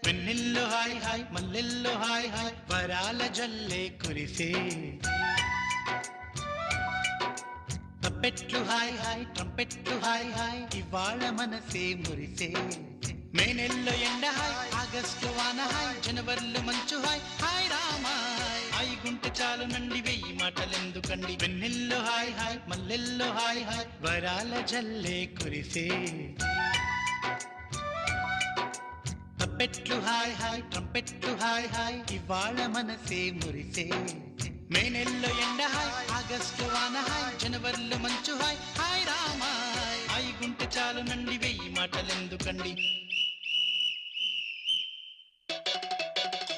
వెన్నెల్లో hi hi మల్లెల్లో hi hi వరాల జల్లే కురిసే తప్పెట్లు హాయ్ హాయ్ ట్రంపెట్లు హాయ్ హాయ్ ఇవాళ మనసే మురిసే మే నెల్లో ఎండ హాయ్ ఆగస్టు వాన హాయ్ జనవరిలో మంచు హాయ్ హాయ్ రామాయ్ హాయ్ గుంటె చాలు నండి వెయ్యి మాటలెందుకండి వెన్నెల్లో హాయ్ హాయ్ మల్లెల్లో హాయ్ హాయ్ వరాల జల్లే కురిసే తప్పెట్లు హాయ్ హాయ్ ట్రంపెట్లు హాయ్ హాయ్ ఇవాళ మనసే మురిసే మే నెల్లో ఎండ హాయ్ ఆగస్టు వాన హాయ్ జనవరిలో మంచు హాయ్ హాయ్ రామాయ్ హాయ్ గుంటె చాలు నండి వెయ్యి మాటలెందుకండి